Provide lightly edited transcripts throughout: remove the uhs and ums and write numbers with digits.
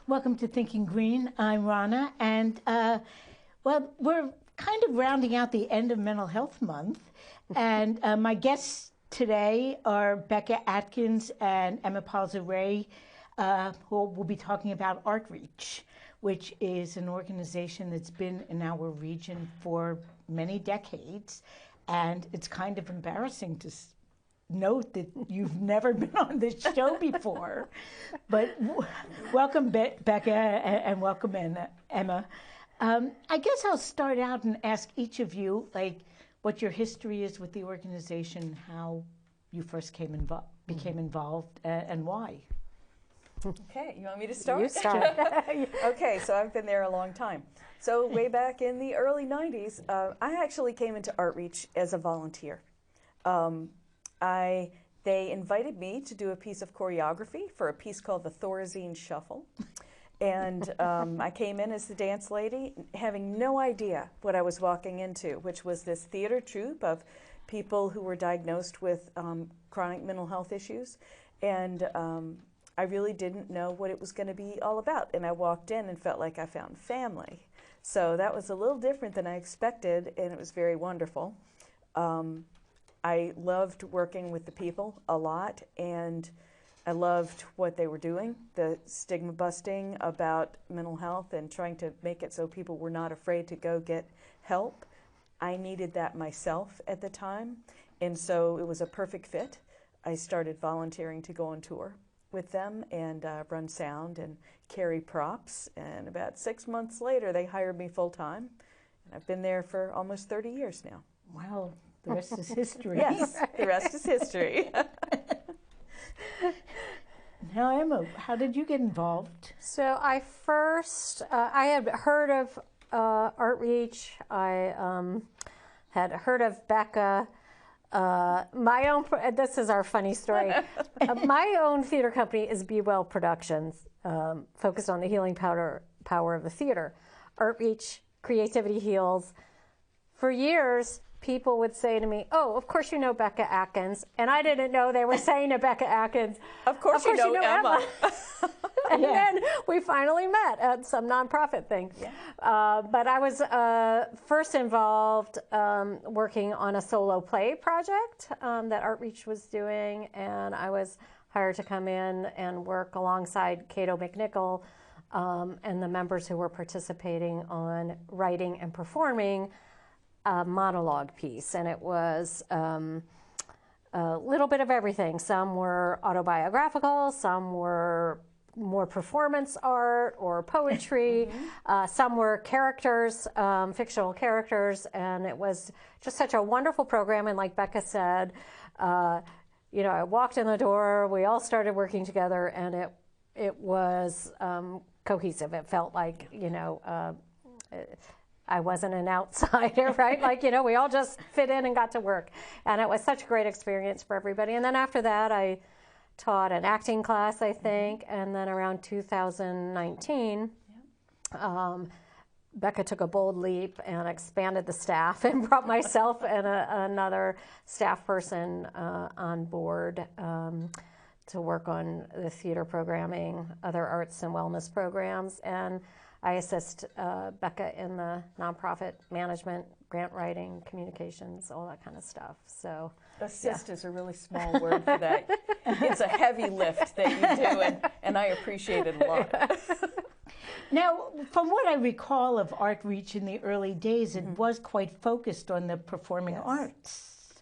Welcome to Thinking Green. I'm Rana, and well, we're kind of rounding out the end of Mental Health Month, and my guests today are Becca Atkins and Emma Palzere-Rae, who will be talking about Artreach, which is an organization that's been in our region for many decades, and it's kind of embarrassing to note that you've never been on this show before. But welcome, Becca, and welcome, Emma. I guess I'll start out and ask each of you, like, what your history is with the organization, how you first became involved, and why. Okay, you want me to start? You start. Okay, so I've been there a long time. So way back in the early 90s, I actually came into Artreach as a volunteer. They invited me to do a piece of choreography for a piece called the Thorazine Shuffle. And I came in as the dance lady, having no idea what I was walking into, which was this theater troupe of people who were diagnosed with chronic mental health issues. And I really didn't know what it was going to be all about. And I walked in and felt like I found family. So that was a little different than I expected, and it was very wonderful. I loved working with the people a lot, and I loved what they were doing, the stigma busting about mental health and trying to make it so people were not afraid to go get help. I needed that myself at the time, and so it was a perfect fit. I started volunteering to go on tour with them and run sound and carry props, and about 6 months later they hired me full-time, and I've been there for almost 30 years now. Wow. The rest is history. Yes, the rest is history. Now, Emma, how did you get involved? So I had heard of Artreach. I had heard of Becca. This is our funny story. My own theater company is Be Well Productions, focused on the healing power of the theater. Artreach, Creativity Heals. For years, people would say to me, "Oh, of course you know Becca Atkins," and I didn't know they were saying to Becca Atkins, Of course you know Emma. And then we finally met at some nonprofit thing. Yeah. But I was first involved working on a solo play project that Artreach was doing, and I was hired to come in and work alongside Cato McNichol and the members who were participating on writing and performing a monologue piece, and it was a little bit of everything. Some were autobiographical, some were more performance art or poetry, some were characters, fictional characters, and it was just such a wonderful program. And like Becca said, you know, I walked in the door, we all started working together, and it was cohesive. It felt like, you know, I wasn't an outsider, right? Like, you know, we all just fit in and got to work. And it was such a great experience for everybody. And then after that, I taught an acting class, I think. And then around 2019, Becca took a bold leap and expanded the staff and brought myself and another staff person on board to work on the theater programming, other arts and wellness programs. And I assist Becca in the nonprofit management, grant writing, communications, all that kind of stuff. So assist is a really small word for that. It's a heavy lift that you do, and I appreciate it a lot. Now, from what I recall of Artreach in the early days, it was quite focused on the performing arts.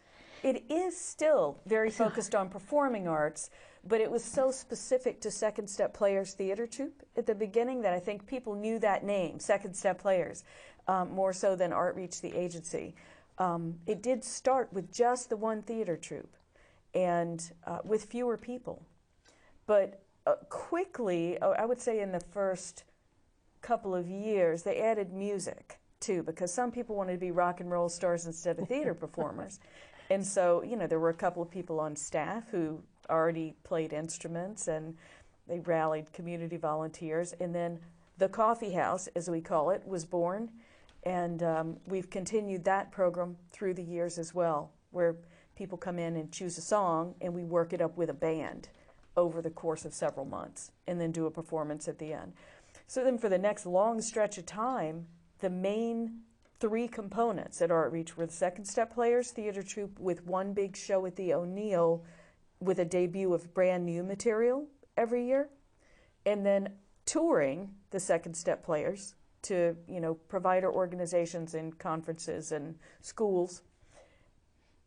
It is still very focused on performing arts, but it was so specific to Second Step Players Theater Troupe at the beginning that I think people knew that name, Second Step Players, more so than Artreach, the agency. It did start with just the one theater troupe and with fewer people. But quickly, I would say in the first couple of years, they added music too, because some people wanted to be rock and roll stars instead of theater performers. And so, you know, there were a couple of people on staff who already played instruments, and they rallied community volunteers. And then the coffee house, as we call it, was born. And we've continued that program through the years as well, where people come in and choose a song, and we work it up with a band over the course of several months, and then do a performance at the end. So then for the next long stretch of time, the main three components at Artreach were the Second Step Players Theater Troupe with one big show at the O'Neill with a debut of brand new material every year, and then touring the Second Step Players to, you know, provider organizations and conferences and schools,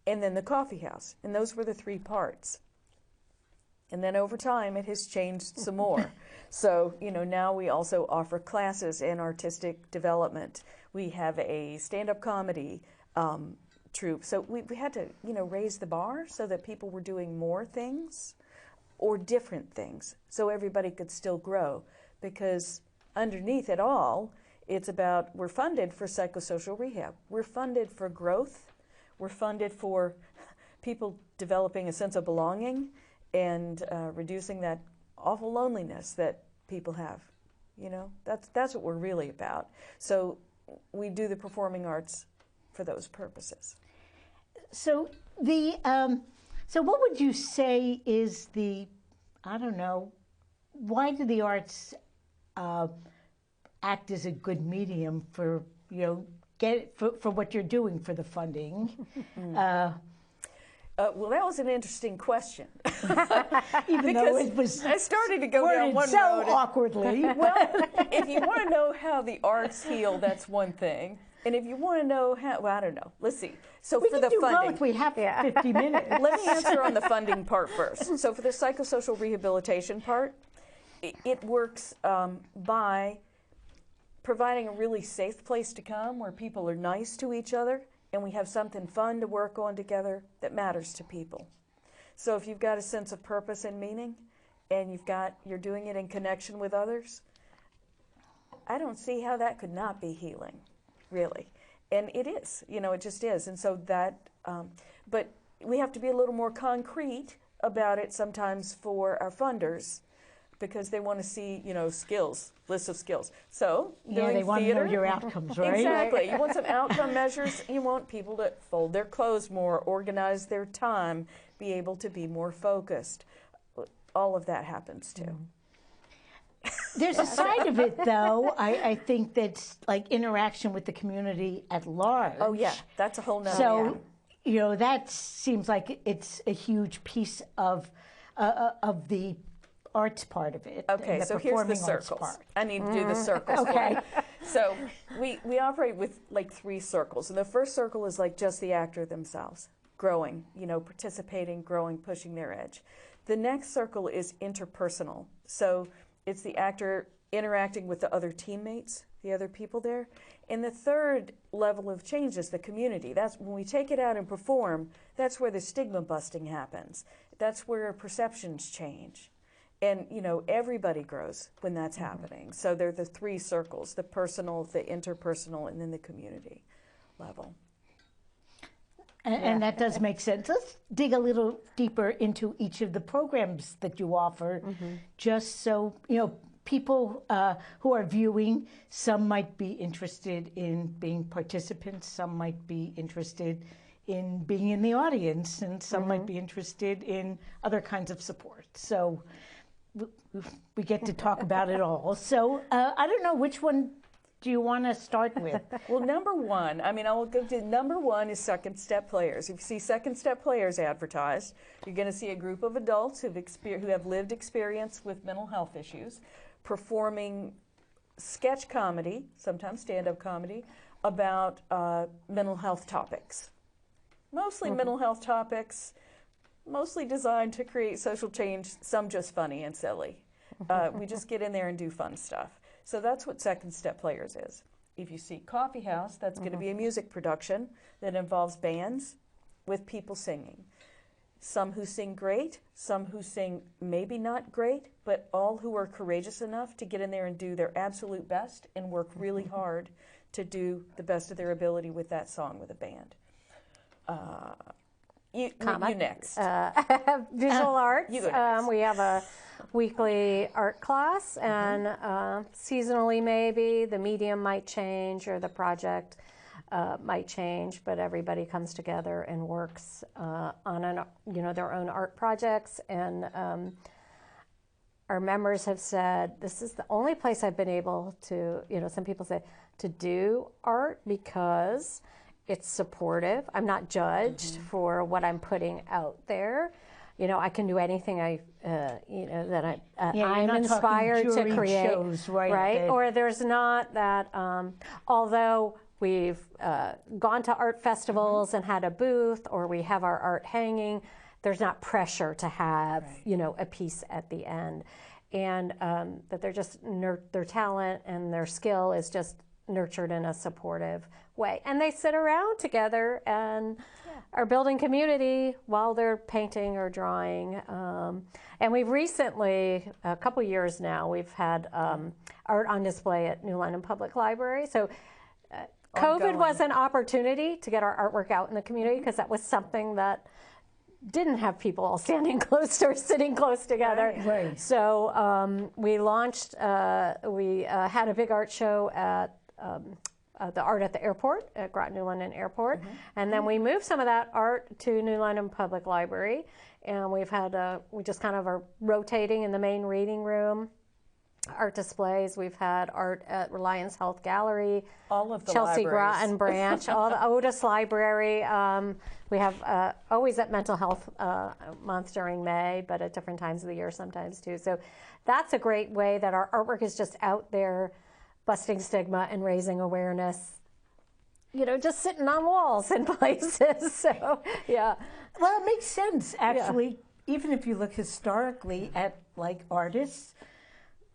and then the coffee house. And those were the three parts. And then over time, it has changed some more. So, you know, now we also offer classes in artistic development. We have a stand-up comedy troupe. So we had to, you know, raise the bar so that people were doing more things or different things so everybody could still grow. Because underneath it all, it's about, we're funded for psychosocial rehab. We're funded for growth. We're funded for people developing a sense of belonging and reducing that awful loneliness that people have. You know, that's what we're really about. So we do the performing arts for those purposes. So so what would you say is the, I don't know, why do the arts act as a good medium for, you know, for what you're doing for the funding? Well, that was an interesting question. Even though it was I started to go down one so road. awkwardly. Well, if you want to know how the arts heal, that's one thing. And if you want to know how, well, I don't know. Let's see. So We for can the do funding, both. We have 50 minutes. let me answer on the funding part first. So for the psychosocial rehabilitation part, it works by providing a really safe place to come where people are nice to each other, and we have something fun to work on together that matters to people. So if you've got a sense of purpose and meaning, and you're doing it in connection with others, I don't see how that could not be healing, really. And it is, you know, it just is. And so that, but we have to be a little more concrete about it sometimes for our funders, because they want to see, you know, skills, lists of skills. So Yeah, they want to know your outcomes, right? Exactly. You want some outcome measures. You want people to fold their clothes more, organize their time, be able to be more focused. All of that happens too. There's a side of it, though, I think that's like interaction with the community at large. Oh yeah, that's a whole nother. So, you know, that seems like it's a huge piece of the arts part of it. Okay, the so here's the performing arts circles. part. I need to do the circles. Okay. So we operate with like 3 circles. And the first circle is like just the actor themselves, growing, you know, participating, growing, pushing their edge. The next circle is interpersonal. So it's the actor interacting with the other teammates, the other people there. And the third level of change is the community. That's when we take it out and perform, that's where the stigma busting happens. That's where perceptions change. And, you know, everybody grows when that's happening. So they're the 3 circles, the personal, the interpersonal, and then the community level. And that does make sense. Let's dig a little deeper into each of the programs that you offer, just so, you know, people who are viewing, some might be interested in being participants, some might be interested in being in the audience, and some might be interested in other kinds of support. So we get to talk about it all. So I don't know, which one do you want to start with? Well, number one, I mean, I will go to number one is Second Step Players. If you see Second Step Players advertised, you're going to see a group of adults who have lived experience with mental health issues, performing sketch comedy, sometimes stand-up comedy, about mental health topics. Mostly mental health topics, mostly designed to create social change, some just funny and silly. We just get in there and do fun stuff. So that's what Second Step Players is. If you see Coffee House, that's going to be a music production that involves bands with people singing. Some who sing great, some who sing maybe not great, but all who are courageous enough to get in there and do their absolute best and work really hard to do the best of their ability with that song with a band. You next. Visual arts. You go next. We have a weekly art class, and seasonally maybe the medium might change or the project might change, but everybody comes together and works on their own art projects. And our members have said, this is the only place I've been able to, some people say, to do art because it's supportive. I'm not judged for what I'm putting out there. I can do anything that I'm inspired to create. Shows, right? Or there's not that, although we've gone to art festivals and had a booth, or we have our art hanging, there's not pressure to have, a piece at the end. And that they're just, their talent and their skill is just nurtured in a supportive way. And they sit around together and are building community while they're painting or drawing. And we've recently, a couple years now, we've had art on display at New London Public Library. So COVID was an opportunity to get our artwork out in the community, because that was something that didn't have people all standing close or sitting close together. Right. So we launched, we had a big art show at the Art at the Airport, at Groton New London Airport. And then we moved some of that art to New London Public Library. And we've had, we just kind of are rotating in the main reading room. Art displays. We've had art at Reliance Health Gallery, all of the Chelsea libraries. Groton Branch, all the Otis Library. We have always at Mental Health Month during May, but at different times of the year sometimes too. So that's a great way that our artwork is just out there, busting stigma and raising awareness. Just sitting on walls in places. So yeah. Well, it makes sense actually. Even if you look historically at artists.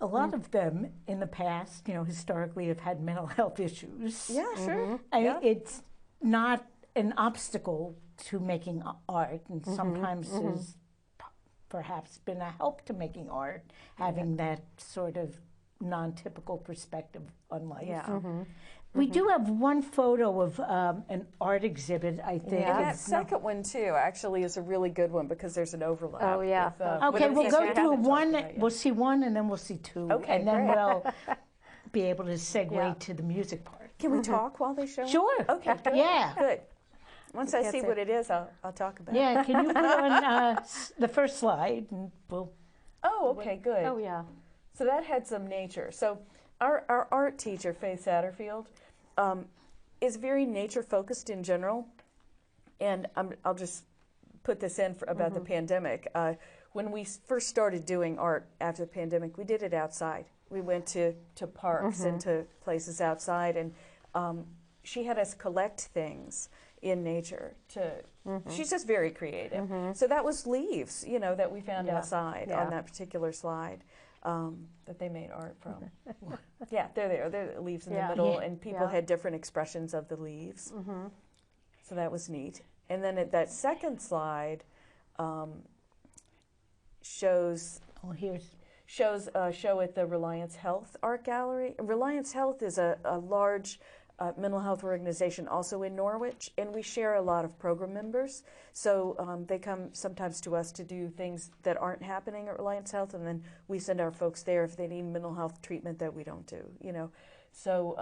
A lot of them in the past, historically have had mental health issues. Yeah, sure. It's not an obstacle to making art, and sometimes has perhaps been a help to making art, having that sort of non-typical perspective on life. We do have one photo of an art exhibit, I think. And that second one, too, actually is a really good one because there's an overlap. Oh, yeah. Okay, we'll go through one. We'll see one, and then we'll see two. Okay, and then great. we'll be able to segue to the music part. Can we talk while they show? Sure. Okay, good. Yeah. Good. Once I see what it is, I'll talk about it. Yeah, can you put on the first slide, and we'll... Oh, okay, good. Oh, yeah. So that had some nature. So our art teacher, Faith Satterfield, is very nature-focused in general. And I'll just put this in about the pandemic. When we first started doing art after the pandemic, we did it outside. We went to parks and to places outside, and she had us collect things in nature. She's just very creative. So that was leaves, that we found outside on that particular slide. That they made art from. Yeah, they're there. They're leaves in the middle, and people had different expressions of the leaves. So that was neat. And then that second slide shows a show at the Reliance Health Art Gallery. Reliance Health is a large mental health organization also in Norwich, and we share a lot of program members. So they come sometimes to us to do things that aren't happening at Reliance Health, and then we send our folks there if they need mental health treatment that we don't do, So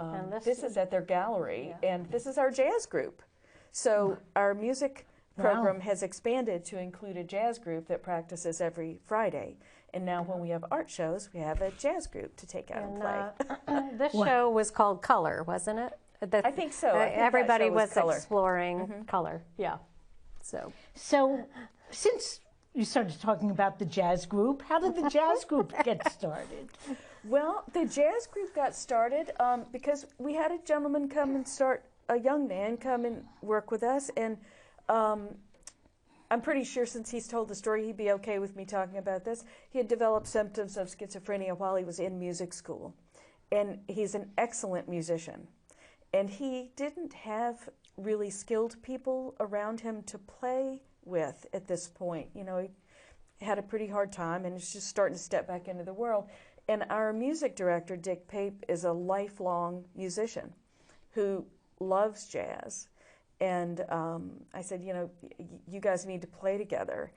this is at their gallery, and this is our jazz group. So our music program has expanded to include a jazz group that practices every Friday. And now when we have art shows, we have a jazz group to take out and play. This show was called Color, wasn't it? I think so. I think everybody was color. exploring color. Yeah. So since you started talking about the jazz group, how did the jazz group get started? Well, the jazz group got started because we had a gentleman come and start, a young man come and work with us, and I'm pretty sure since he's told the story, he'd be okay with me talking about this. He had developed symptoms of schizophrenia while he was in music school, and he's an excellent musician. And he didn't have really skilled people around him to play with at this point. You know, he had a pretty hard time and is just starting to step back into the world. And our music director, Dick Pape, is a lifelong musician who loves jazz. And I said, you know, you guys need to play together.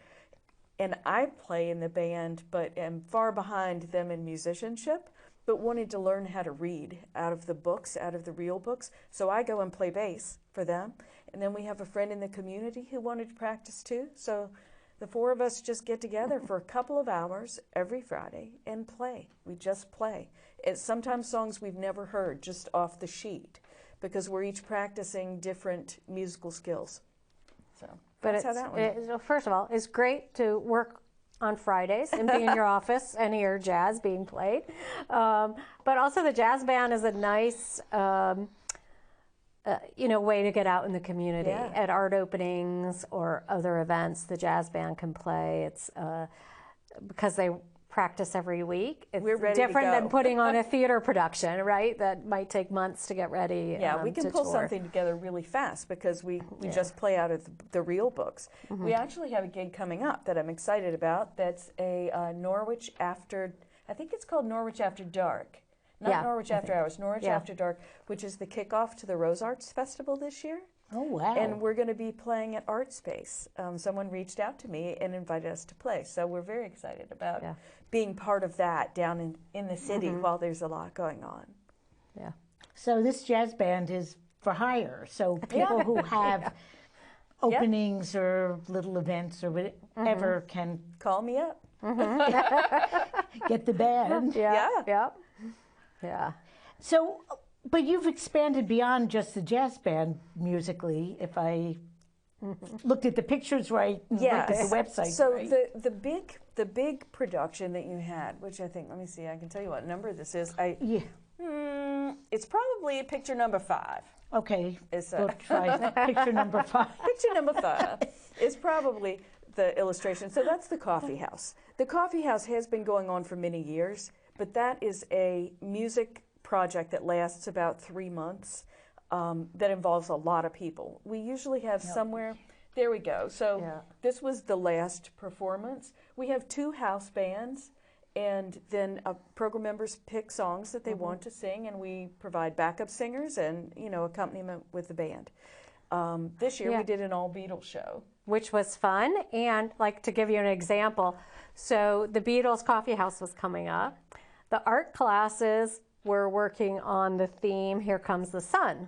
And I play in the band, but am far behind them in musicianship, but wanted to learn how to read out of the books, out of the real books. So I go and play bass for them. And then we have a friend in the community who wanted to practice too. So the four of us just get together for a couple of hours every Friday and play. We just play. It's sometimes songs we've never heard, just off the sheet, because we're each practicing different musical skills. So that's how that went. First of all, it's great to work on Fridays and be in your office and hear jazz being played. But also the jazz band is a nice way to get out in the community. Yeah. At art openings or other events, the jazz band can play. It's because they practice every week. It's We're ready different to go. than putting on a theater production, right? That might take months to get ready. Yeah, we can pull tour. something together really fast because we just play out of the real books. We actually have a gig coming up that I'm excited about. That's a Norwich after, I think it's called Norwich After Dark. Not Norwich After Hours, Norwich After Dark, which is the kickoff to the Rose Arts Festival this year. Oh, wow. And we're going to be playing at Art Space. Someone reached out to me and invited us to play. So we're very excited about being part of that down in the city while there's a lot going on. Yeah. So this jazz band is for hire. So people who have openings or little events or whatever can Call me up. get the band. Yeah. So, but you've expanded beyond just the jazz band musically, if I looked at the pictures right, looked at the website So right. the big production that you had, which I think, let me see, I can tell you what number this is. It's probably picture number 5. Okay, It's we'll try picture number 5. picture number 5 is probably the illustration. So that's the coffee house. The coffee house has been going on for many years, but that is a music project that lasts about 3 months that involves a lot of people. We usually have somewhere, there we go. So this was the last performance. We have 2 house bands, and then program members pick songs that they want to sing, and we provide backup singers and, accompaniment with the band. This year we did an all Beatles show. Which was fun. And to give you an example, so the Beatles Coffee House was coming up. The art classes were working on the theme, Here Comes the Sun.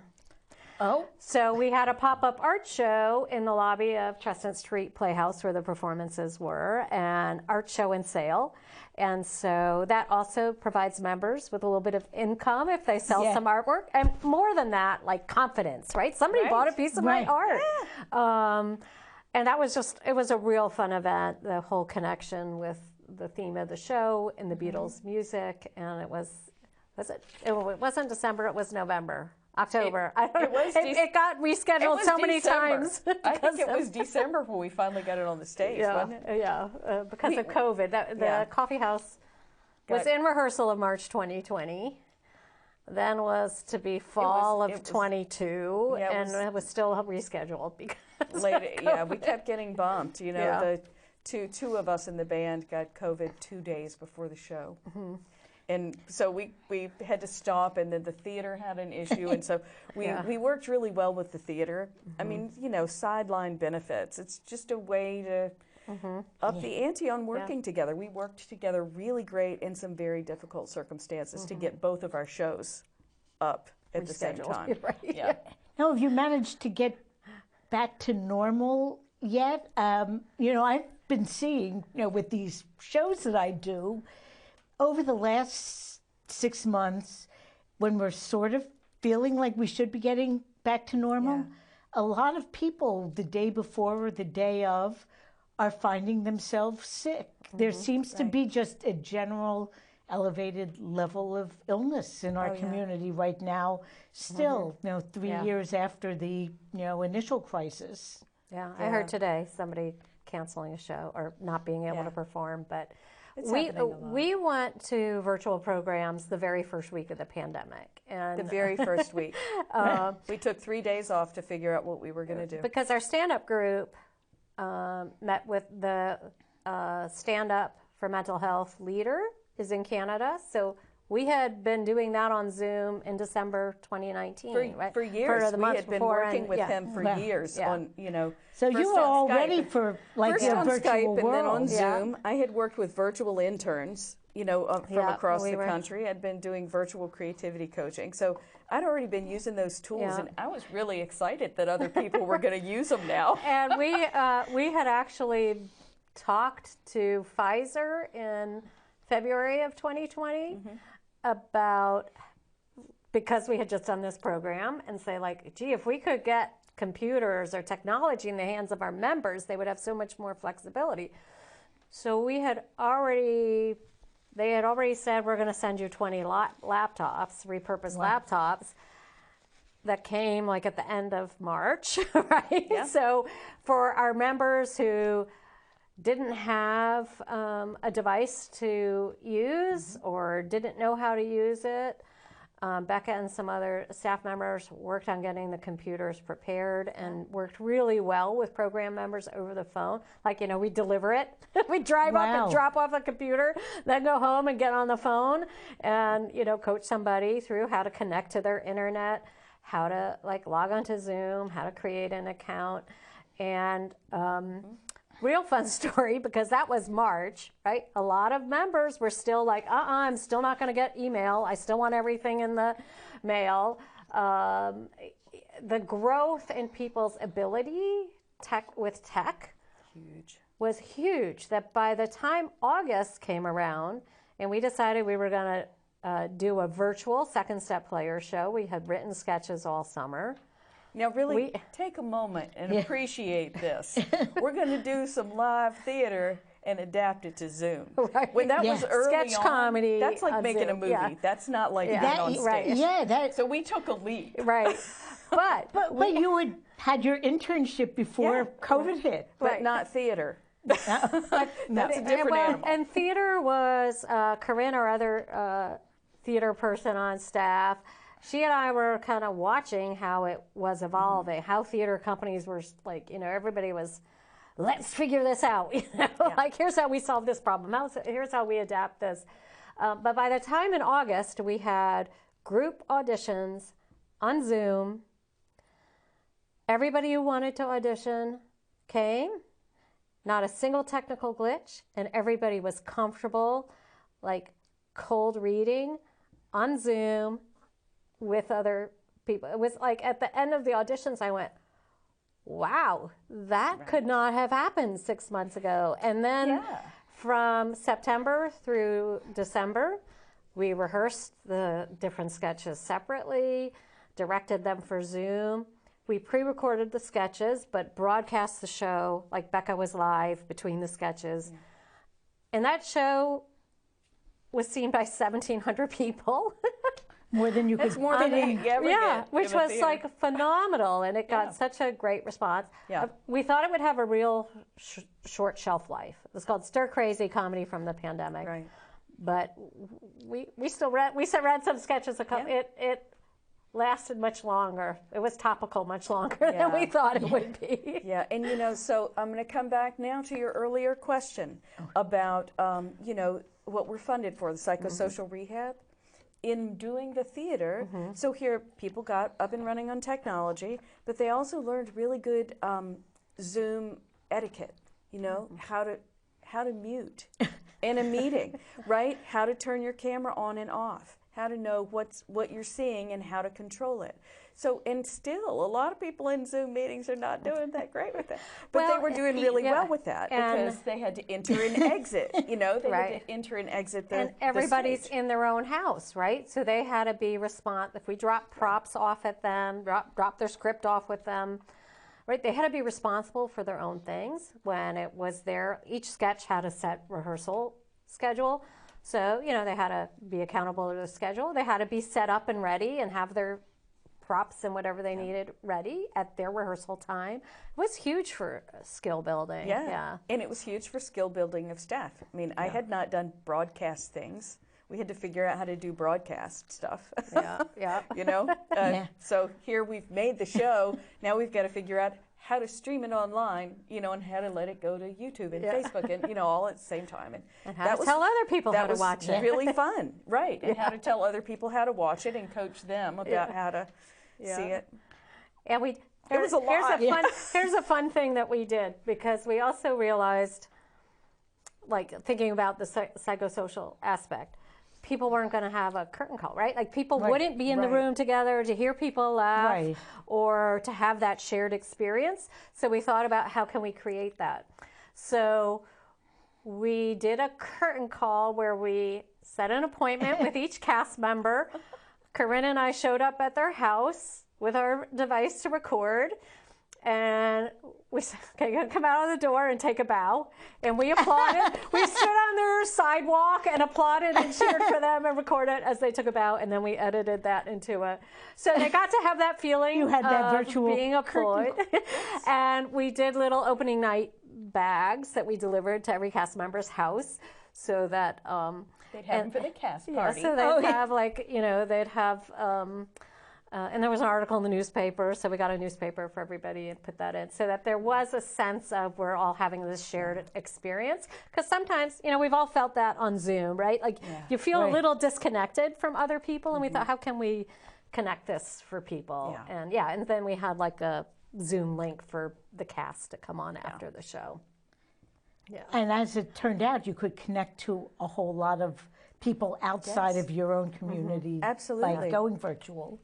Oh. So we had a pop-up art show in the lobby of Chestnut Street Playhouse where the performances were, and art show and sale. And so that also provides members with a little bit of income if they sell some artwork. And more than that, confidence, right? Somebody bought a piece of my art. And that was it was a real fun event, the whole connection with the theme of the show and the Beatles music. And it wasn't December, it was November. October. It got rescheduled so many times. I think it was December when we finally got it on the stage, wasn't it? Yeah, because of COVID. The coffee house was in rehearsal of March 2020. Then was to be fall of 22, and it was still rescheduled because later. We kept getting bumped. The two of us in the band got COVID 2 days before the show. And so we had to stop, and then the theater had an issue, and so we worked really well with the theater. I mean, sideline benefits. It's just a way to up the ante on working together. We worked together really great in some very difficult circumstances to get both of our shows up at the same time. Right. Now, have you managed to get back to normal yet? I've been seeing, with these shows that I do, over the last 6 months, when we're sort of feeling like we should be getting back to normal, a lot of people the day before or the day of are finding themselves sick. There seems to be just a general elevated level of illness in our community right now, still, 3 years after the, initial crisis. Yeah, I heard today somebody canceling a show or not being able to perform, but we went to virtual programs the very first week of the pandemic. And the very first week. We took 3 days off to figure out what we were going to do. Because our stand-up group met with the stand-up for mental health leader is in Canada. So we had been doing that on Zoom in December 2019, right? For years. The we months had been before, working with him for years on, So you were all ready for like first a on virtual Skype world. and then on Zoom. I had worked with virtual interns, from across the were. country. I'd been doing virtual creativity coaching. So I'd already been using those tools, and I was really excited that other people were going to use them now. And we had actually talked to Pfizer in February of 2020 about, because we had just done this program, and say like, gee, if we could get computers or technology in the hands of our members, they would have so much more flexibility. So they had already said, we're going to send you 20 laptops, repurposed laptops, that came like at the end of March, right? Yeah. So for our members who didn't have a device to use or didn't know how to use it, Becca and some other staff members worked on getting the computers prepared and worked really well with program members over the phone. Like, we deliver it. We drive up and drop off a computer, then go home and get on the phone and, coach somebody through how to connect to their internet, how to log onto Zoom, how to create an account. And real fun story, because that was March, right? A lot of members were still like, I'm still not going to get email. I still want everything in the mail. The growth in people's ability with tech was huge. That by the time August came around and we decided we were going to do a virtual Second Step Player show, we had written sketches all summer. Now, really, take a moment and appreciate this. We're going to do some live theater and adapt it to Zoom. Right. When that was early sketch comedy. That's like making Zoom. a movie. Yeah. That's not like being on stage. Right. So we took a leap. Right. But you had your internship before COVID hit. But not theater. That's a different animal. And theater was Corinne, our other theater person on staff. She and I were kind of watching how it was evolving, how theater companies were like, everybody was, let's figure this out. Like, here's how we solve this problem. Here's how we adapt this. But by the time in August, we had group auditions on Zoom. Everybody who wanted to audition came, not a single technical glitch, and everybody was comfortable, like cold reading on Zoom with other people. It was like at the end of the auditions, I went, wow, that could not have happened 6 months ago. And then from September through December, we rehearsed the different sketches separately, directed them for Zoom. We pre-recorded the sketches, but broadcast the show, like Becca was live between the sketches. Yeah. And that show was seen by 1,700 people. More than you could. It's more than you ever get. Which was like phenomenal, and it got such a great response. Yeah. We thought it would have a real short shelf life. It was called Stir Crazy Comedy from the Pandemic. Right. But we still read some sketches. It lasted much longer. It was topical much longer than we thought it would be. Yeah, and so I'm going to come back now to your earlier question about what we're funded for, the psychosocial rehab. In doing the theater, so here people got up and running on technology, but they also learned really good Zoom etiquette. How to mute in a meeting, right? How to turn your camera on and off. How to know what you're seeing and how to control it. So, and still, a lot of people in Zoom meetings are not doing that great with that. But they were doing really well with that because they had to enter and exit. They had to enter and exit the And everybody's stage. in their own house, right? So they had to be responsive. If we dropped props off at them, drop their script off with them, right? They had to be responsible for their own things when it was each sketch had a set rehearsal schedule. So, you know, they had to be accountable to the schedule. They had to be set up and ready and have their props and whatever they needed ready at their rehearsal time. It was huge for skill building. Yeah. And it was huge for skill building of staff. I mean, I had not done broadcast things. We had to figure out how to do broadcast stuff. Yeah. You know? So here we've made the show. Now we've got to figure out how to stream it online, you know, and how to let it go to YouTube and Facebook and, you know, all at the same time. And how to tell other people how to watch it. That was really fun, right? And how to tell other people how to watch it and coach them about how to see it. And it was a lot. Here's a fun thing that we did, because we also realized, like, thinking about the psychosocial aspect, people weren't going to have a curtain call, right? Like, people wouldn't be in the room together to hear people laugh or to have that shared experience. So we thought about, how can we create that? So we did a curtain call where we set an appointment with each cast member. Corinne and I showed up at their house with our device to record. And we said, okay, you're going to come out of the door and take a bow. And we applauded. We stood on their sidewalk and applauded and cheered for them and recorded as they took a bow. And then we edited that into a... So they got to have that feeling you had that virtual being applauded. And we did little opening night bags that we delivered to every cast member's house, so that... they'd have them for the cast party. So they'd have, like, you know, they'd have... and there was an article in the newspaper, so we got a newspaper for everybody and put that in, so that there was a sense of we're all having this shared experience. Because sometimes, you know, we've all felt that on Zoom, right? Like, you feel a little disconnected from other people, and we thought, how can we connect this for people? And and then we had like a Zoom link for the cast to come on after the show. And as it turned out, you could connect to a whole lot of people outside of your own community by going virtual.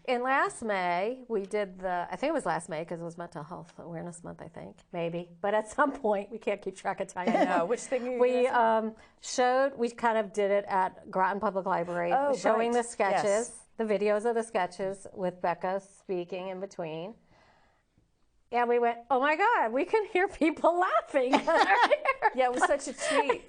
And last May, we did I think it was last May, because it was Mental Health Awareness Month, I think, maybe. But at some point, we can't keep track of time. Which thing we kind of did it at Groton Public Library, showing the sketches, the videos of the sketches with Becca speaking in between. And we went, oh my God, we can hear people laughing. It was such a treat.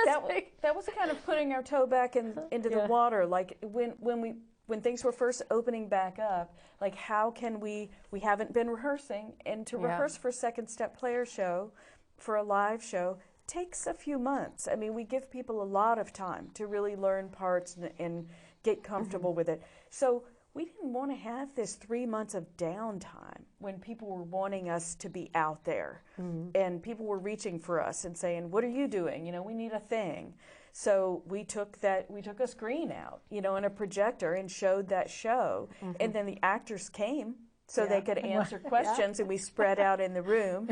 That was kind of putting our toe back into the water. Like, when things were first opening back up, like, how can we haven't been rehearsing, and to rehearse for Second Step Player Show, for a live show, takes a few months. I mean, we give people a lot of time to really learn parts and get comfortable with it. So we didn't want to have this 3 months of downtime when people were wanting us to be out there, and people were reaching for us and saying, what are you doing? You know, we need a thing. So we took a screen out, you know, and a projector, and showed that show. And then the actors came so they could answer questions, and we spread out in the room.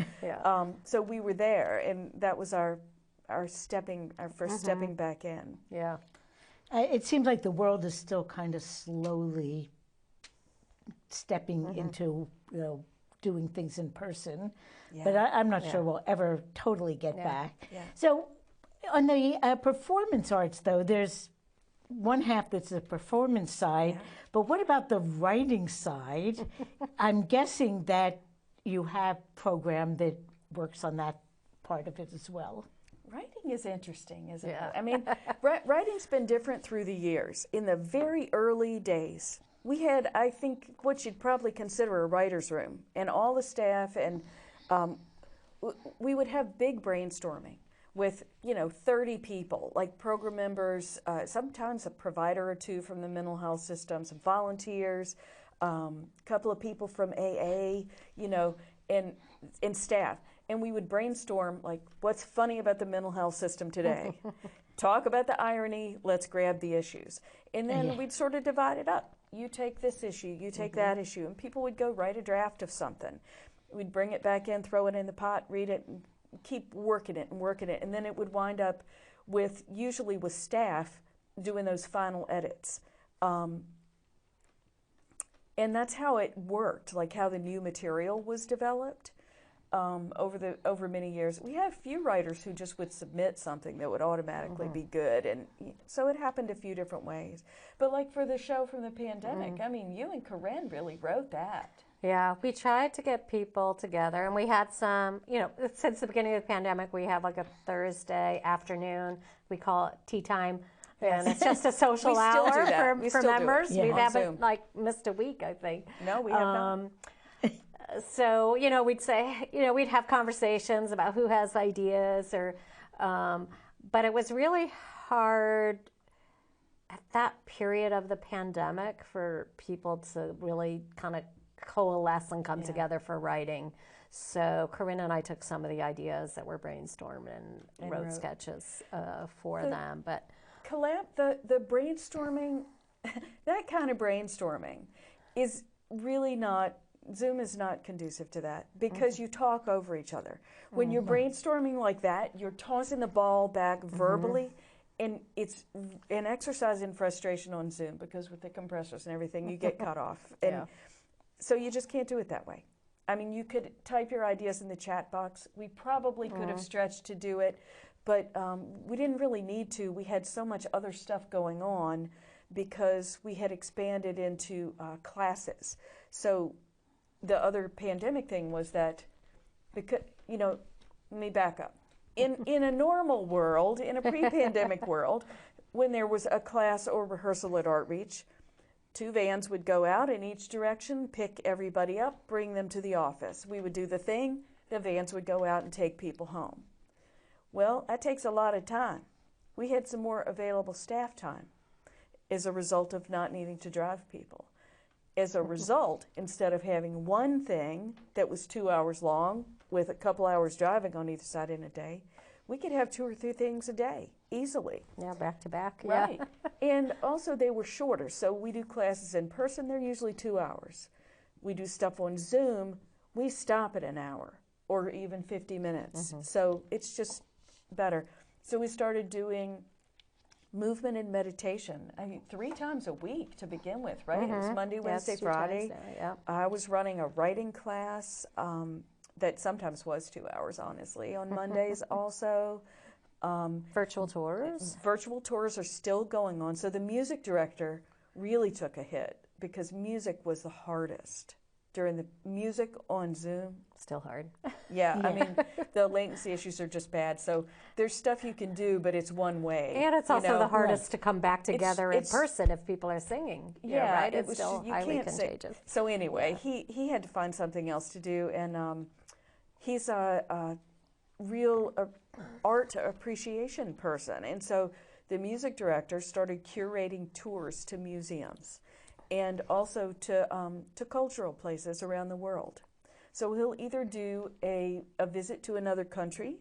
So we were there, and that was our first stepping back in. It seems like the world is still kind of slowly stepping into, you know, doing things in person, but I'm not sure we'll ever totally get back. So on the performance arts, though, there's one half that's the performance side, but what about the writing side? I'm guessing that you have a program that works on that part of it as well. Writing is interesting, isn't it? I mean, writing's been different through the years. In the very early days, we had, I think, what you'd probably consider a writer's room, and all the staff, and we would have big brainstorming with, you know, 30 people, like program members, sometimes a provider or two from the mental health system, some volunteers, a couple of people from AA, you know, and staff. And we would brainstorm, like, what's funny about the mental health system today? Talk about the irony, let's grab the issues. And then we'd sort of divide it up. You take this issue, you take that issue, and people would go write a draft of something. We'd bring it back in, throw it in the pot, read it, and keep working it, and then it would wind up with, usually with staff, doing those final edits. And that's how it worked, like how the new material was developed. over many years. We have few writers who just would submit something that would automatically be good, and so it happened a few different ways. But like for the show from the pandemic, I mean, you and Corinne really wrote that. Yeah, we tried to get people together, and we had some, since the beginning of the pandemic, we have like a Thursday afternoon. We call it tea time. And it's just a social hour for members. We haven't missed a week, I think. No, we have not. So, we'd say, we'd have conversations about who has ideas but it was really hard at that period of the pandemic for people to really kind of coalesce and come together for writing. So Corinne and I took some of the ideas that were brainstormed and wrote sketches for them. But the brainstorming, that kind of brainstorming is really not, Zoom is not conducive to that because you talk over each other. When you're brainstorming like that, you're tossing the ball back verbally, and it's an exercise in frustration on Zoom because with the compressors and everything, you get cut off. And so you just can't do it that way. I mean, you could type your ideas in the chat box. We probably could have stretched to do it, but we didn't really need to. We had so much other stuff going on because we had expanded into classes. So the other pandemic thing was that, because, let me back up. In a normal world, in a pre-pandemic world, when there was a class or rehearsal at Artreach, 2 vans would go out in each direction, pick everybody up, bring them to the office. We would do the thing, the vans would go out and take people home. Well, that takes a lot of time. We had some more available staff time as a result of not needing to drive people. As a result, instead of having one thing that was 2 hours long with a couple hours driving on either side in a day, we could have 2 or 3 things a day easily. Yeah, back to back. Right. And also they were shorter. So we do classes in person, they're usually 2 hours. We do stuff on Zoom, we stop at an hour or even 50 minutes. So it's just better. So we started doing movement and meditation, 3 times a week to begin with, right? It was Monday, Wednesday, Friday. I was running a writing class that sometimes was 2 hours, honestly, on Mondays also. Virtual tours? Virtual tours are still going on. So the music director really took a hit because music was the hardest. During the music on Zoom. Still hard. Yeah, I mean, the latency issues are just bad. So there's stuff you can do, but it's one way. And it's also the hardest to come back together in person if people are singing. Yeah, right? It's still highly contagious. So anyway, he had to find something else to do, and he's a real art appreciation person. And so the music director started curating tours to museums and also to cultural places around the world. So he'll either do a visit to another country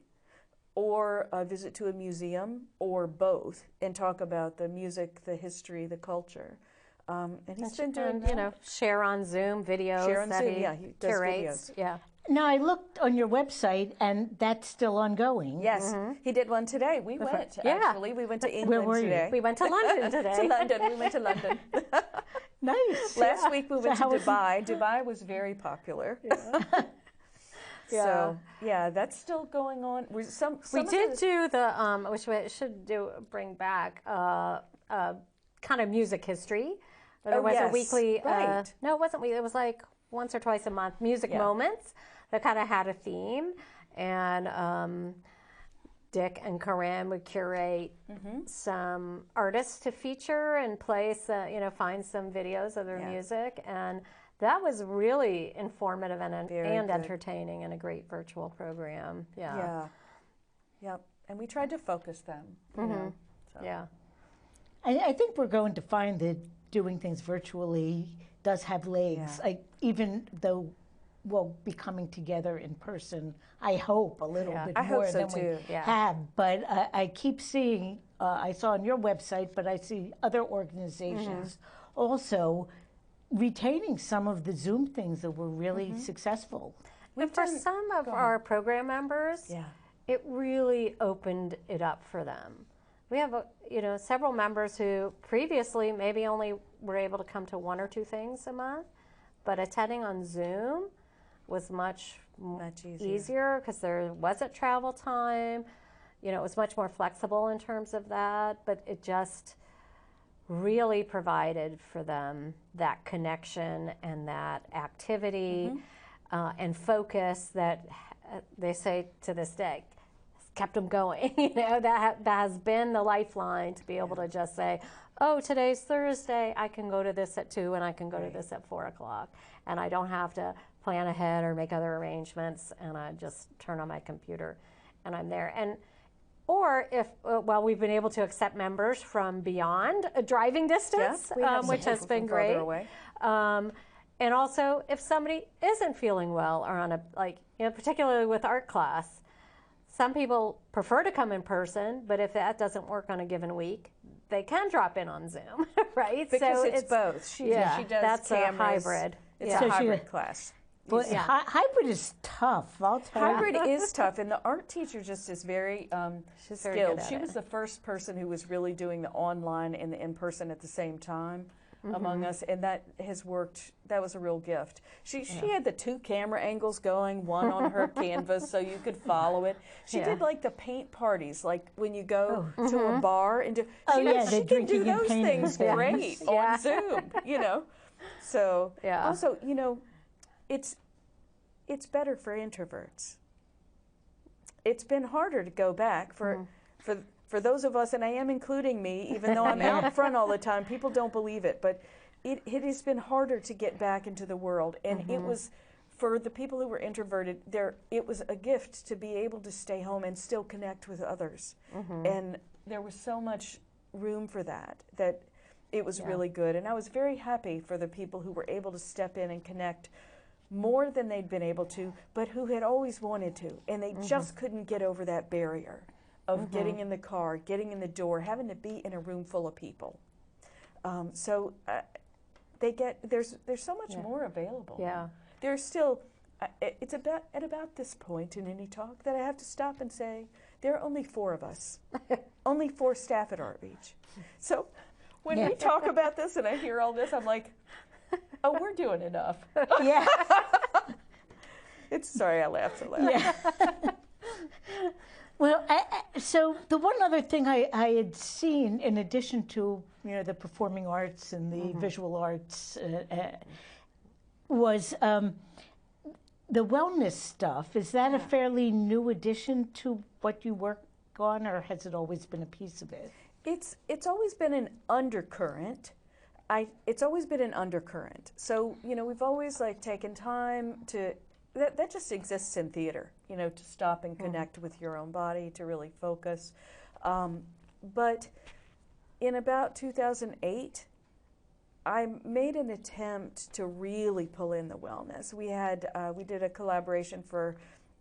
or a visit to a museum or both and talk about the music, the history, the culture. And he's been doing share on Zoom videos. Share on that Zoom, he he does curates. videos. Yeah. Now, I looked on your website, and that's still ongoing. Yes, he did one today. We went, actually. We went to England today. We went to London today. To London. We went to London. Nice. Last week we went to Dubai. Dubai was very popular. So, that's still going on. We did do the, which we should bring back, kind of music history. There was a weekly, no, it wasn't weekly. It was like once or twice a month, music moments that kind of had a theme. And Dick and Corinne would curate some artists to feature and place, find some videos of their music. And that was really informative and entertaining and a great virtual program. Yeah. Yep. And we tried to focus them. You know, so. Yeah. I think we're going to find that doing things virtually does have legs. Even though we'll be coming together in person, I hope a little bit more than we have. But I keep seeing, I saw on your website, but I see other organizations also retaining some of the Zoom things that were really successful. And for some of our program members, it really opened it up for them. We have, several members who previously maybe only were able to come to 1 or 2 things a month, but attending on Zoom was much easier. easier because there wasn't travel time. You know, it was much more flexible in terms of that, but it just really provided for them that connection and that activity and focus that they say to this day kept them going. You know, that has been the lifeline to be able to just say, oh, today's Thursday, I can go to this at 2 and I can go to this at 4 o'clock. And I don't have to plan ahead or make other arrangements, and I just turn on my computer and I'm there. And or if, well, we've been able to accept members from beyond a driving distance, which has been great. And also, if somebody isn't feeling well or on a, like, you know, particularly with art class, some people prefer to come in person, but if that doesn't work on a given week, they can drop in on Zoom, right? Because so it's both. She does that's cameras. A hybrid. It's a hybrid class. Well, hybrid is tough. I'll tell you. Hybrid is tough, and the art teacher just is very She's skilled. very good at She was the first person who was really doing the online and the in-person at the same time among us, and that has worked. That was a real gift. She had the 2 camera angles going, one on her canvas so you could follow it. She did like the paint parties, like when you go to a bar and do. She can do those things great on Zoom, you know. So also, you know, it's better for introverts. It's been harder to go back for those of us, and I am including me, even though I'm out front all the time. People don't believe it, but it has been harder to get back into the world. And it was, for the people who were introverted, it was a gift to be able to stay home and still connect with others. And there was so much room for that it was really good. And I was very happy for the people who were able to step in and connect more than they'd been able to, but who had always wanted to, and they just couldn't get over that barrier of getting in the car, getting in the door, having to be in a room full of people. So there's so much more available. Yeah. There's still, it's at about this point in any talk that I have to stop and say, there are only 4 of us, only 4 staff at Artreach. So when we talk about this and I hear all this, I'm like, oh, we're doing enough. Yeah. Sorry, I laughed so loud. Yeah. Well, so the one other thing I had seen, in addition to, you know, the performing arts and the visual arts, was the wellness stuff. Is that a fairly new addition to what you work on, or has it always been a piece of it? It's always been an undercurrent. It's always been an undercurrent. So, you know, we've always taken time to. That just exists in theater, you know, to stop and connect with your own body, to really focus. But in about 2008, I made an attempt to really pull in the wellness. We did a collaboration for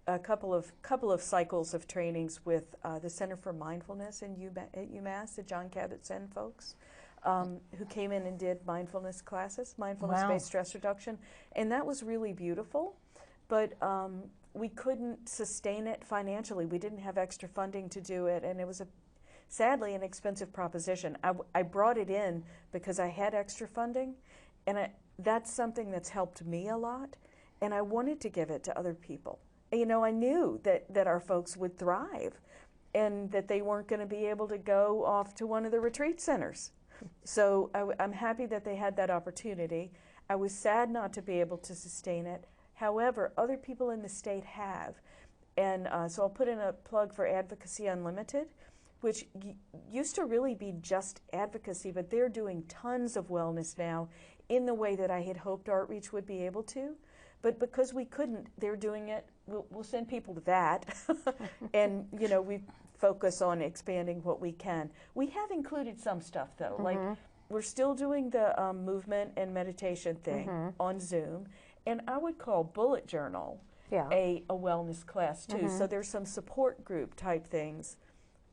a couple of cycles of trainings with the Center for Mindfulness at UMass, the John Kabat-Zinn folks, who came in and did mindfulness classes, mindfulness-based stress reduction, and that was really beautiful. But we couldn't sustain it financially. We didn't have extra funding to do it, and it was sadly an expensive proposition. I brought it in because I had extra funding, and that's something that's helped me a lot, and I wanted to give it to other people. You know, I knew that our folks would thrive and that they weren't going to be able to go off to one of the retreat centers. So I'm happy that they had that opportunity. I was sad not to be able to sustain it. However, other people in the state have. And so I'll put in a plug for Advocacy Unlimited, which used to really be just advocacy, but they're doing tons of wellness now in the way that I had hoped Artreach would be able to. But because we couldn't, they're doing it. We'll send people to that. And, you know, we focus on expanding what we can. We have included some stuff, though. Like, we're still doing the movement and meditation thing on Zoom. And I would call Bullet Journal a wellness class, too. So there's some support group type things.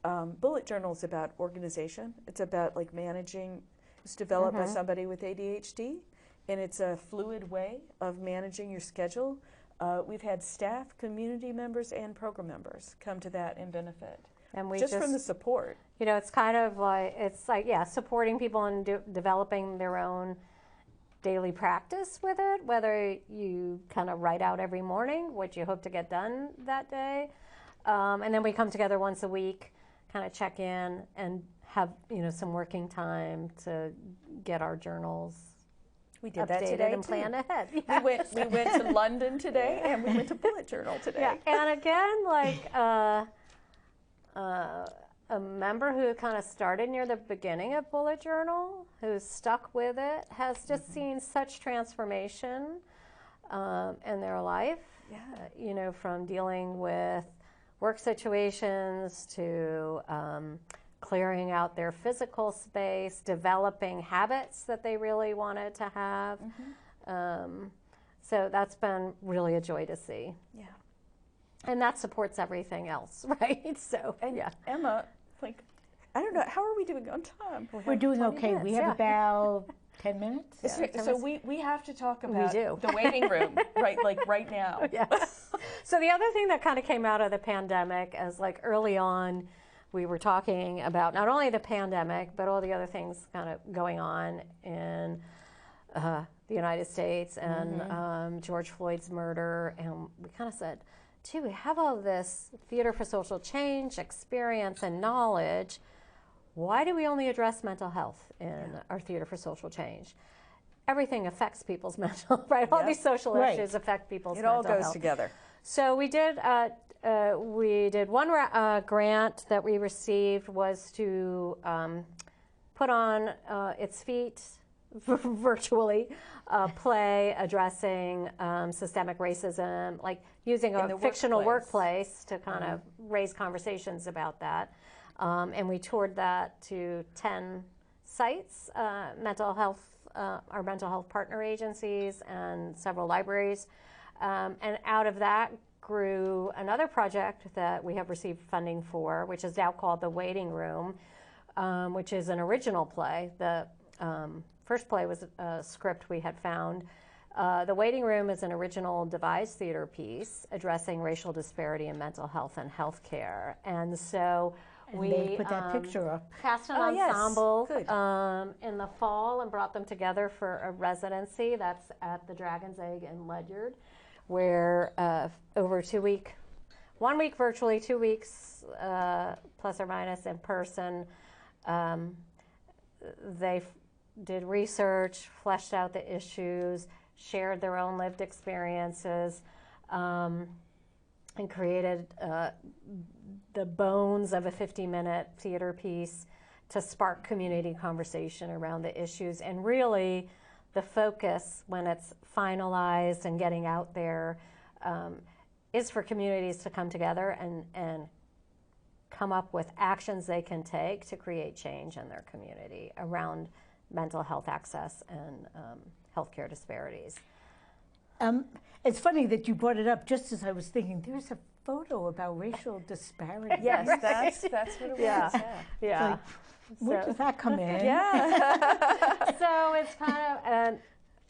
Bullet Journal is about organization. It's about, managing. It's developed by somebody with ADHD. And it's a fluid way of managing your schedule. We've had staff, community members, and program members come to that and benefit. And we just from the support. You know, it's kind of like, supporting people and developing their own daily practice with it, whether you kind of write out every morning what you hope to get done that day. And then we come together once a week, kind of check in and have, some working time to get our journals We did that today and too. plan ahead. We went to London today, and we went to Bullet Journal today. Yeah, and again, like a member who kind of started near the beginning of Bullet Journal, who's stuck with it, has just seen such transformation in their life. Yeah. From dealing with work situations to clearing out their physical space, developing habits that they really wanted to have. So that's been really a joy to see. Yeah. And that supports everything else, right? So, And yeah. Emma, I don't know, how are we doing on time? We're doing okay. minutes, We have yeah. about 10 minutes. So we have to talk about do. the waiting room, right now. Yes. So the other thing that kind of came out of the pandemic is early on, we were talking about not only the pandemic, but all the other things kind of going on in the United States and George Floyd's murder. And we kind of said, gee, we have all this theater for social change, experience, and knowledge. Why do we only address mental health in our theater for social change? Everything affects people's mental, right? All these social issues affect people's mental health. It all goes together. So we did one grant that we received was to put on its feet virtually a play addressing systemic racism, like using a fictional workplace to kind of raise conversations about that. And we toured that to 10 sites, our mental health partner agencies and several libraries. And out of that grew another project that we have received funding for, which is now called The Waiting Room, which is an original play. The first play was a script we had found. The Waiting Room is an original devised theater piece addressing racial disparity in mental health and healthcare. And so they put that picture up. Cast an ensemble in the fall and brought them together for a residency. That's at the Dragon's Egg in Ledyard, where over 2 week, 1 week virtually, 2 weeks plus or minus in person, they did research, fleshed out the issues, shared their own lived experiences, and created the bones of a 50-minute theater piece to spark community conversation around the issues. And really, the focus when it's finalized and getting out there is for communities to come together and come up with actions they can take to create change in their community around mental health access and healthcare disparities. It's funny that you brought it up just as I was thinking, there's a photo about racial disparity. Yes, that's what it was. Yeah. Where does that come in? So it's kind of an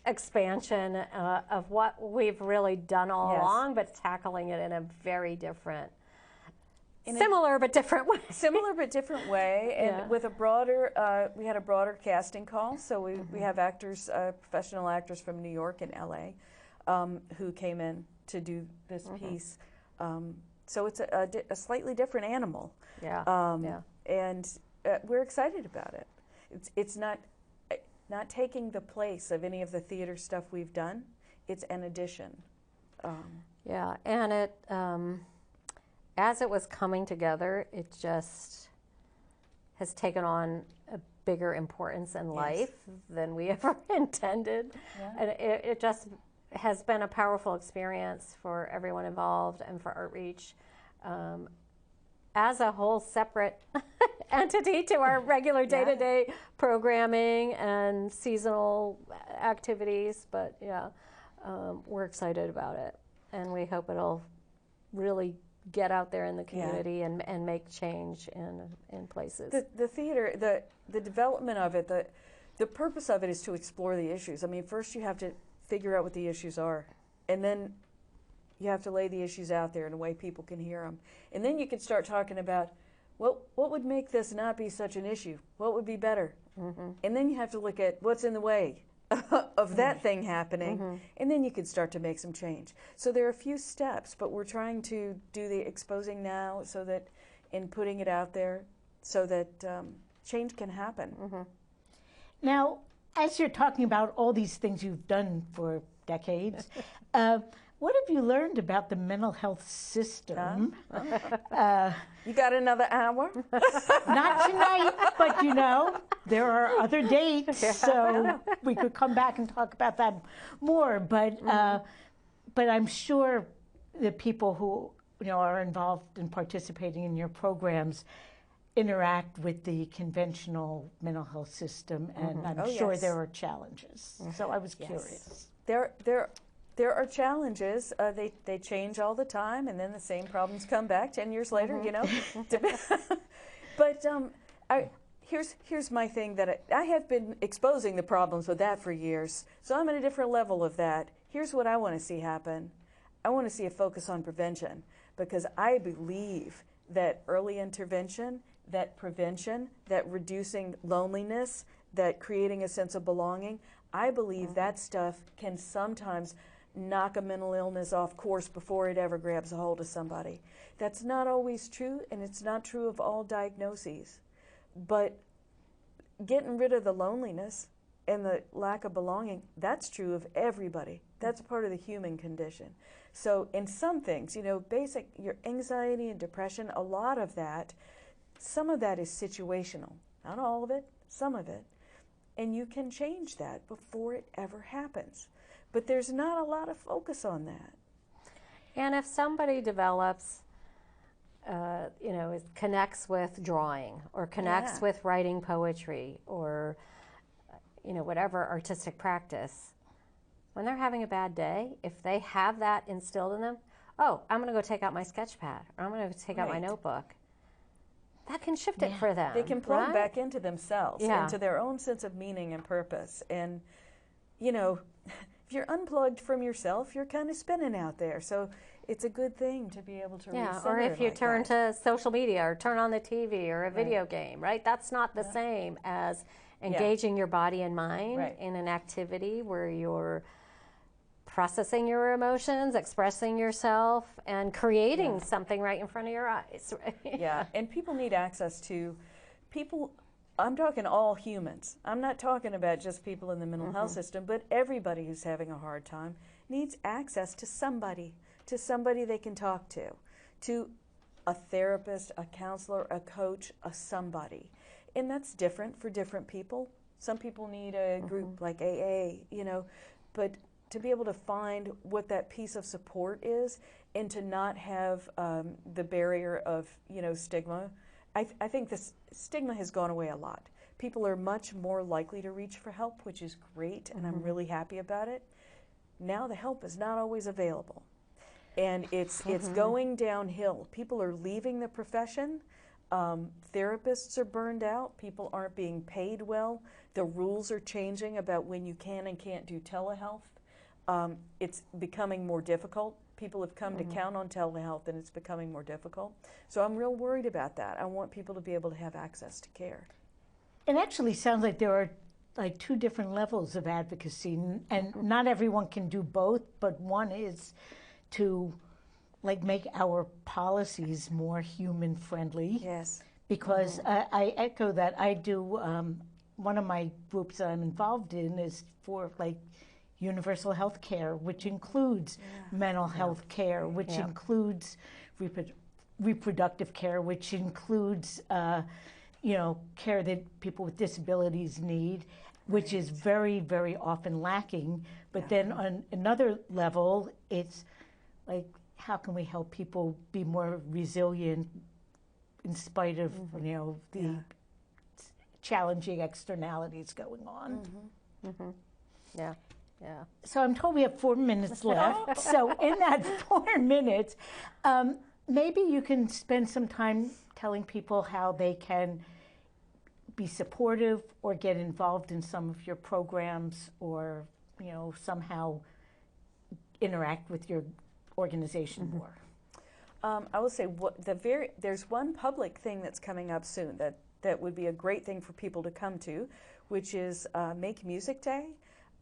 expansion of what we've really done all along, but tackling it in a very different, similar but different way. Similar but different way, and with a broader, we had a broader casting call. So we have actors, professional actors from New York and LA, who came in to do this piece. So it's a slightly different animal. And we're excited about it. It's not taking the place of any of the theater stuff we've done. It's an addition. And it, as it was coming together, it just has taken on a bigger importance in life than we ever intended. And it just has been a powerful experience for everyone involved and for Artreach as a whole separate entity to our regular day-to-day programming and seasonal activities. But we're excited about it, and we hope it'll really get out there in the community and make change in places. The theater, the development of it, the purpose of it is to explore the issues. I mean, first you have to figure out what the issues are, and then you have to lay the issues out there in a way people can hear them. And then you can start talking about, what would make this not be such an issue? What would be better? And then you have to look at what's in the way. of that thing happening, and then you could start to make some change. So there are a few steps, but we're trying to do the exposing now so that in putting it out there so that change can happen. Now, as you're talking about all these things you've done for decades, what have you learned about the mental health system? You got another hour? Not tonight, but you know, there are other dates, so we could come back and talk about that more. But I'm sure the people who are involved in participating in your programs interact with the conventional mental health system, and I'm sure there are challenges. So I was curious. There are challenges. They change all the time, and then the same problems come back 10 years later. But here's my thing that I have been exposing the problems with that for years. So I'm at a different level of that. Here's what I want to see happen. I want to see a focus on prevention, because I believe that early intervention, that prevention, that reducing loneliness, that creating a sense of belonging, I believe that stuff can sometimes knock a mental illness off course before it ever grabs a hold of somebody. That's not always true, and it's not true of all diagnoses. But getting rid of the loneliness and the lack of belonging, that's true of everybody. That's part of the human condition. So in some things, basic, your anxiety and depression, a lot of that, some of that is situational. Not all of it, some of it. And you can change that before it ever happens. But there's not a lot of focus on that. And if somebody develops, connects with drawing or connects with writing poetry or, whatever artistic practice, when they're having a bad day, if they have that instilled in them, I'm going to go take out my sketch pad, or I'm going to take out my notebook. That can shift it for them. They can plug back into themselves, into their own sense of meaning and purpose. And, if you're unplugged from yourself, you're kind of spinning out there. So it's a good thing to be able to recenter. Or if you turn to social media or turn on the TV or a video game, right? That's not the same as engaging your body and mind in an activity where you're processing your emotions, expressing yourself, and creating something right in front of your eyes. Right? And people need access to people. I'm talking all humans. I'm not talking about just people in the mental health system, but everybody who's having a hard time needs access to somebody they can talk to a therapist, a counselor, a coach, a somebody. And that's different for different people. Some people need a group like AA, but to be able to find what that piece of support is and to not have the barrier of, stigma. I think this stigma has gone away a lot. People are much more likely to reach for help, which is great, and I'm really happy about it. Now the help is not always available, and it's going downhill. People are leaving the profession. Therapists are burned out. People aren't being paid well. The rules are changing about when you can and can't do telehealth. It's becoming more difficult. People have come to count on telehealth, and it's becoming more difficult. So I'm real worried about that. I want people to be able to have access to care. It actually sounds like there are like two different levels of advocacy, and not everyone can do both, but one is to make our policies more human friendly. Yes. Because I echo that. I do, one of my groups that I'm involved in is for universal health care, which includes mental health care, which includes reproductive care, which includes care that people with disabilities need, which is very, very often lacking. But then on another level, it's how can we help people be more resilient in spite of the challenging externalities going on? Yeah. So I'm told we have 4 minutes left. So in that 4 minutes, maybe you can spend some time telling people how they can be supportive or get involved in some of your programs, or somehow interact with your organization more. I will say there's one public thing that's coming up soon that would be a great thing for people to come to, which is Make Music Day.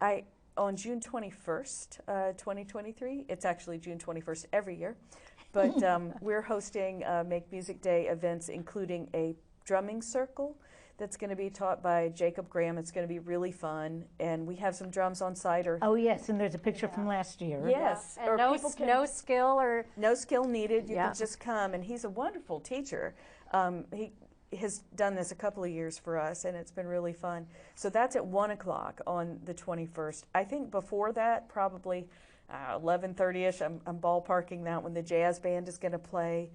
On June 21st, 2023, it's actually June 21st every year, but we're hosting Make Music Day events, including a drumming circle that's going to be taught by Jacob Graham. It's going to be really fun, and we have some drums on site. Oh yes, and there's a picture from last year. Yes, and no skill needed. You can just come, and he's a wonderful teacher. He has done this a couple of years for us, and it's been really fun. So that's at 1 o'clock on the 21st. I think before that, probably 11:30ish. I'm ballparking that when the jazz band is going to play.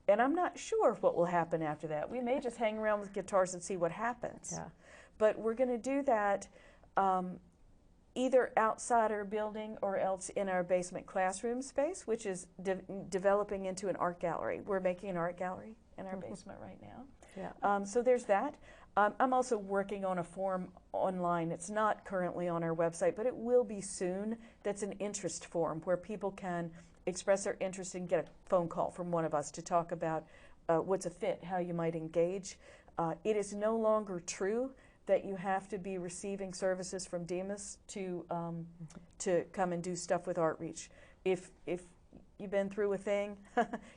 And I'm not sure what will happen after that. We may just hang around with guitars and see what happens. Yeah. But we're going to do that either outside our building or else in our basement classroom space, which is developing into an art gallery. We're making an art gallery in our basement right now. Yeah. So there's that. I'm also working on a form online. It's not currently on our website, but it will be soon. That's an interest form where people can express their interest and get a phone call from one of us to talk about what's a fit, how you might engage. It is no longer true that you have to be receiving services from Demas to come and do stuff with Artreach. If you've been through a thing,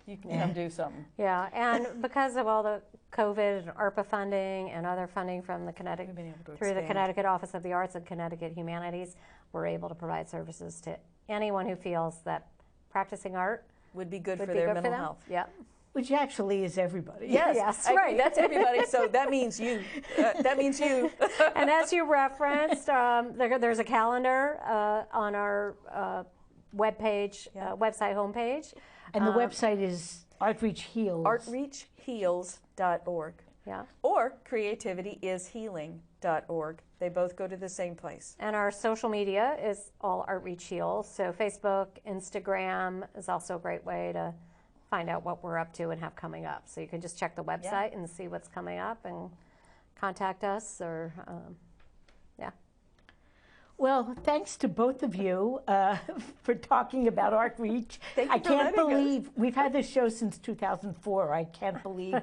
you can come do something. Yeah, and because of all the COVID and ARPA funding and other funding from the Connecticut Office of the Arts and Connecticut Humanities, we're able to provide services to anyone who feels that practicing art would be good for their mental health. Yeah. Which actually is everybody. Yes, right. That's everybody. So that means you. That means you. And as you referenced, there's a calendar on our website homepage. And the website is Artreach Heals. Artreachheals.org. Yeah. Or creativityishealing.org. They both go to the same place. And our social media is all Artreach Heals. So Facebook, Instagram is also a great way to find out what we're up to and have coming up. So you can just check the website and see what's coming up and contact us or, Well, thanks to both of you for talking about Artreach. Thank you I can't for letting believe we've had this show since 2004. I can't believe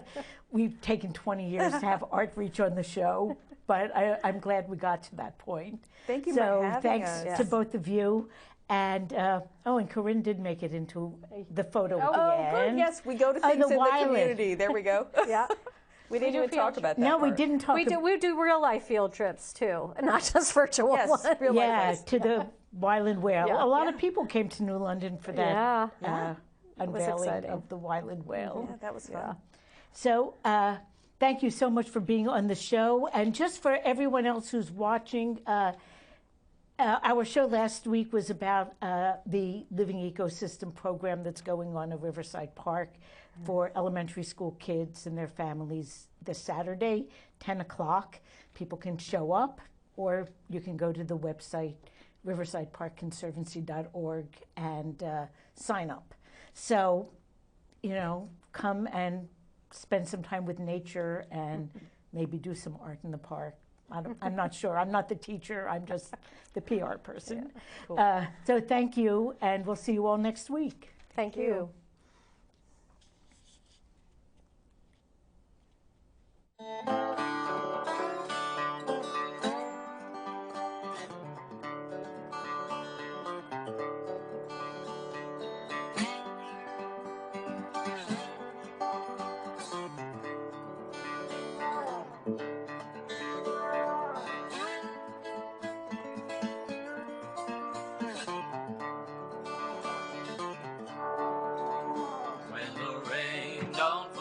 we've taken 20 years to have Artreach on the show, but I'm glad we got to that point. Thank you for having us. Thanks to both of you. And and Corinne did make it into the photo at the end. Good. Yes, we go to things in the community. There we go. Yeah. We didn't even talk about that. No, we part. didn't talk. We do real life field trips too, not just virtual ones. Real life. To the Wyland Whale. A lot of people came to New London for that unveiling of the Wyland Whale. Yeah, that was fun. So thank you so much for being on the show. And just for everyone else who's watching, our show last week was about the Living Ecosystem program that's going on at Riverside Park for elementary school kids and their families this Saturday, 10 o'clock. People can show up, or you can go to the website, riversideparkconservancy.org, and sign up. So, come and spend some time with nature and maybe do some art in the park. I'm not sure. I'm not the teacher. I'm just the PR person. Yeah, cool. So thank you, and we'll see you all next week. Thank you. When the rain don't